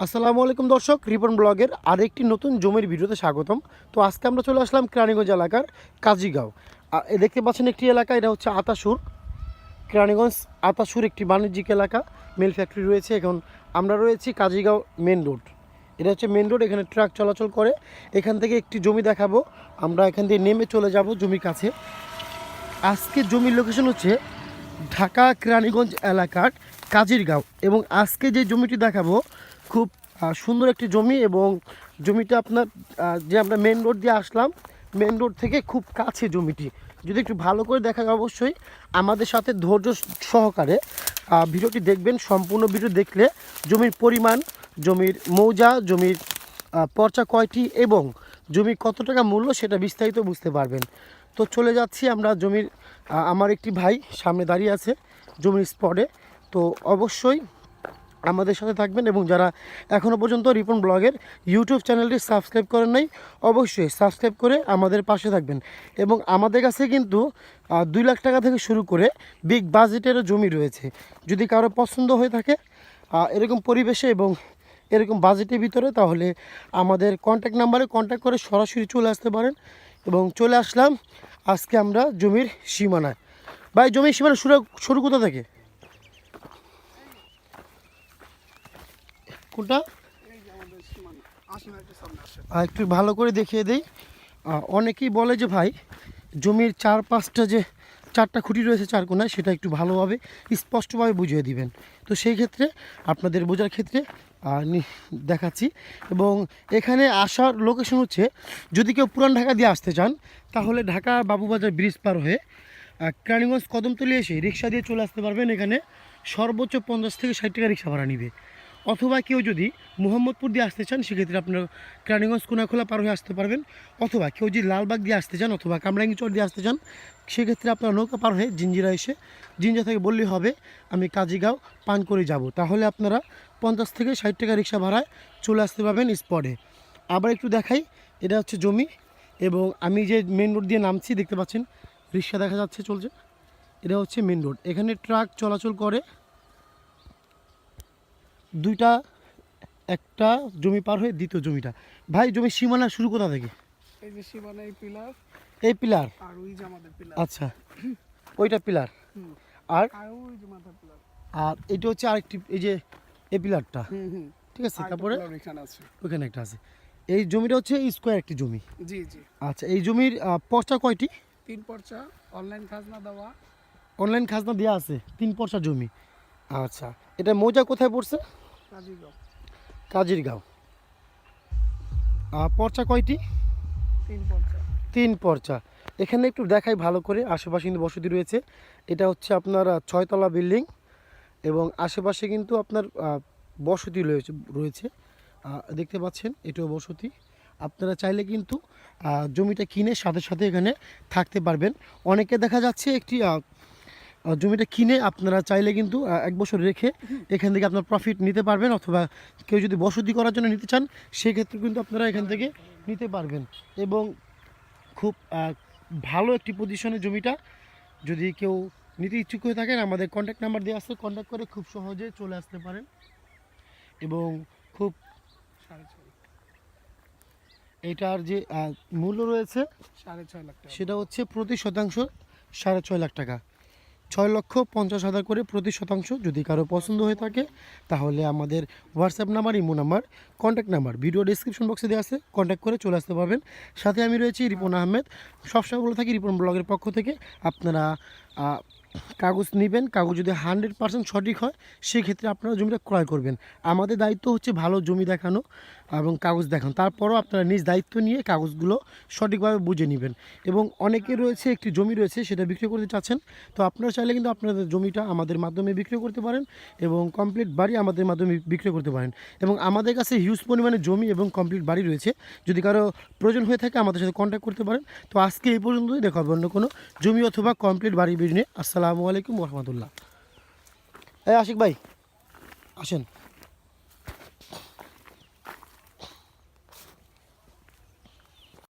আসসালামু আলাইকুম দর্শক, রিপন ব্লগের আরেকটি নতুন জমির ভিডিওতে স্বাগতম। তো আজকে আমরা চলে আসলাম কেরানীগঞ্জ এলাকার কাজীগাঁও। দেখতে পাচ্ছেন একটি এলাকা, এটা হচ্ছে আতাসুর। কেরানীগঞ্জ আতাসুর একটি বাণিজ্যিক এলাকা, মিল ফ্যাক্টরি রয়েছে। এখন আমরা রয়েছি কাজীগাঁও মেন রোড। এটা হচ্ছে মেন রোড, এখানে ট্রাক চলাচল করে। এখান থেকে একটি জমি দেখাবো, আমরা এখান দিয়ে নেমে চলে যাব জমির কাছে। আজকে জমির লোকেশন হচ্ছে ঢাকা কেরানীগঞ্জ এলাকার কাজীরগাঁও। এবং আজকে যে জমিটি দেখাবো খুব সুন্দর একটি জমি, এবং জমিটা আপনার যে আমরা মেন রোড দিয়ে আসলাম, মেন রোড থেকে খুব কাছে জমিটি। যদি একটু ভালো করে দেখা যায় অবশ্যই আমাদের সাথে ধৈর্য সহকারে ভিডিওটি দেখবেন। সম্পূর্ণ ভিডিও দেখলে জমির পরিমাণ, জমির মৌজা, জমির পর্চা কয়টি এবং জমি কত টাকা মূল্য সেটা বিস্তারিত বুঝতে পারবেন। তো চলে যাচ্ছি আমরা জমির। আমার একটি ভাই সামনে দাঁড়িয়ে আছে জমির স্পটে। তো অবশ্যই আমাদের সাথে থাকবেন, এবং যারা এখনও পর্যন্ত রিপন ব্লগের ইউটিউব চ্যানেলটি সাবস্ক্রাইব করেন নাই, অবশ্যই সাবস্ক্রাইব করে আমাদের পাশে থাকবেন। এবং আমাদের কাছে কিন্তু 2 লাখ টাকা থেকে শুরু করে বিগ বাজেটেরও জমি রয়েছে। যদি কারো পছন্দ হয়ে থাকে এরকম পরিবেশে এবং এরকম বাজেটের ভিতরে, তাহলে আমাদের কন্ট্যাক্ট নাম্বারে কন্ট্যাক্ট করে সরাসরি চলে আসতে পারেন। এবং চলে আসলাম আজকে আমরা জমির সীমানায়। ভাই, জমির সীমানা শুরু কোথা থেকে? কোনটা একটু ভালো করে দেখিয়ে দেই। অনেকেই বলে যে ভাই, জমির 4-5টা যে 4টা খুঁটি রয়েছে 4 কোণায়, সেটা একটু ভালোভাবে স্পষ্টভাবে বুঝিয়ে দিবেন। তো সেই ক্ষেত্রে আপনাদের বোঝার ক্ষেত্রে দেখাচ্ছি। এবং এখানে আসার লোকেশন হচ্ছে, যদি কেউ পুরান ঢাকা দিয়ে আসতে চান, তাহলে ঢাকা বাবুবাজার ব্রিজ পার হয়ে কেরানীগঞ্জ কদমতলী এসে রিক্সা দিয়ে চলে আসতে পারবেন। এখানে সর্বোচ্চ 50 থেকে 60 টাকা রিক্সা ভাড়া নিবে। অথবা কেউ যদি মোহাম্মদপুর দিয়ে আসতে চান, সেক্ষেত্রে আপনার কেরানীগঞ্জ কোনাখোলা পার হয়ে আসতে পারবেন। অথবা কেউ যদি লালবাগ দিয়ে আসতে চান অথবা কামরাঙ্গীচর দিয়ে আসতে চান, সেক্ষেত্রে আপনার নৌকা পার হয়ে জিঞ্জিরা এসে জিঞ্জা থেকে বললেই হবে আমি কাজীগাঁও পান করে যাব। তাহলে আপনারা 50 থেকে 60 টাকা রিক্সা ভাড়ায় চলে আসতে পারবেন স্পটে। আবার একটু দেখাই, এটা হচ্ছে জমি। এবং আমি যে মেন রোড দিয়ে নামছি, দেখতে পাচ্ছেন রিক্সা দেখা যাচ্ছে চলছে। এটা হচ্ছে মেন রোড, এখানে ট্রাক চলাচল করে। দুইটা, একটা জমি পার হয়ে দ্বিতীয় জমিটা। ভাই, জমির সীমানা শুরু কোথা থেকে? এই যে সীমানা, এই পিলার, এই পিলার। আর ওই যে আমাদের পিলার। আচ্ছা, ওইটা পিলার। আর আর ওই যে মাথা পিলার। আর এটা হচ্ছে আরেকটি, এই যে এই পিলারটা। ঠিক আছে, তারপরে এখানে আছে, ওইখানে একটা আছে। এই জমিটা হচ্ছে স্কোয়ার একটি জমি। জি জি। আচ্ছা, এই জমির পর্চা কয়টি? 3 পর্চা, অনলাইন খাজনা দেওয়া। অনলাইন খাজনা দেওয়া আছে, 3 পর্চা জমি। আচ্ছা, এটা মৌজা কোথায় পড়ছে? কাজীগাঁও। কাজীরগাঁও। পর্চা কয়টি? 3 পর্চা। 3 পর্চা। এখানে একটু দেখাই ভালো করে, আশেপাশে কিন্তু বসতি রয়েছে। এটা হচ্ছে আপনার 6 তলা বিল্ডিং, এবং আশেপাশে কিন্তু আপনার বসতি রয়েছে। দেখতে পাচ্ছেন, এটাও বসতি। আপনারা চাইলে কিন্তু জমিটা কিনে সাথে সাথে এখানে থাকতে পারবেন। অনেকে দেখা যাচ্ছে একটি জমিটা কিনে আপনারা চাইলে কিন্তু 1 বছর রেখে এখান থেকে আপনার প্রফিট নিতে পারবেন। অথবা কেউ যদি বসতি করার জন্য নিতে চান, সেক্ষেত্রে কিন্তু আপনারা এখান থেকে নিতে পারবেন। এবং খুব ভালো একটি পজিশনে জমিটা। যদি কেউ নিতে ইচ্ছুক হয়ে থাকেন, আমাদের কন্ট্যাক্ট নাম্বার দেওয়া আছে, কন্ট্যাক্ট করে খুব সহজে চলে আসতে পারেন। এবং খুব 6.5 এটার যে মূল্য রয়েছে 6.5 লাখ টাকা। সেটা হচ্ছে প্রতি শতাংশ 6.5 লাখ টাকা, 6,50,000 করে প্রতি শতাংশ। যদি কারো পছন্দ হয়ে থাকে, তাহলে আমাদের WhatsApp number, imo number, contact number video description বক্সে দেওয়া আছে, কন্ট্যাক্ট করে চলে আসতে পারবেন। সাথে আমি রয়েছি রিপন আহমেদ। সবসময় বলে থাকি, রিপন ব্লগের পক্ষ থেকে আপনারা কাগজ নেবেন। কাগজ যদি 100% সঠিক হয়, সেক্ষেত্রে আপনারা জমিটা ক্রয় করবেন। আমাদের দায়িত্ব হচ্ছে ভালো জমি দেখানো এবং কাগজ দেখানো। তারপরও আপনারা নিজ দায়িত্ব নিয়ে কাগজগুলো সঠিকভাবে বুঝে নেবেন। এবং অনেকে রয়েছে, একটি জমি রয়েছে, সেটা বিক্রি করতে চাচ্ছেন। তো আপনারা চাইলে কিন্তু আপনাদের জমিটা আমাদের মাধ্যমে বিক্রি করতে পারেন, এবং কমপ্লিট বাড়ি আমাদের মাধ্যমে বিক্রি করতে পারেন। এবং আমাদের কাছে হিউজ পরিমাণে জমি এবং কমপ্লিট বাড়ি রয়েছে। যদি কারো প্রয়োজন হয়ে থাকে, আমাদের সাথে কন্ট্যাক্ট করতে পারেন। তো আজকে এই পর্যন্তই, দেখা হবে অন্য কোনো জমি অথবা কমপ্লিট বাড়ি বিজনে। আসসালামু আলাইকুম রহমতুল্লাহ। এই আশিক ভাই, আসেন।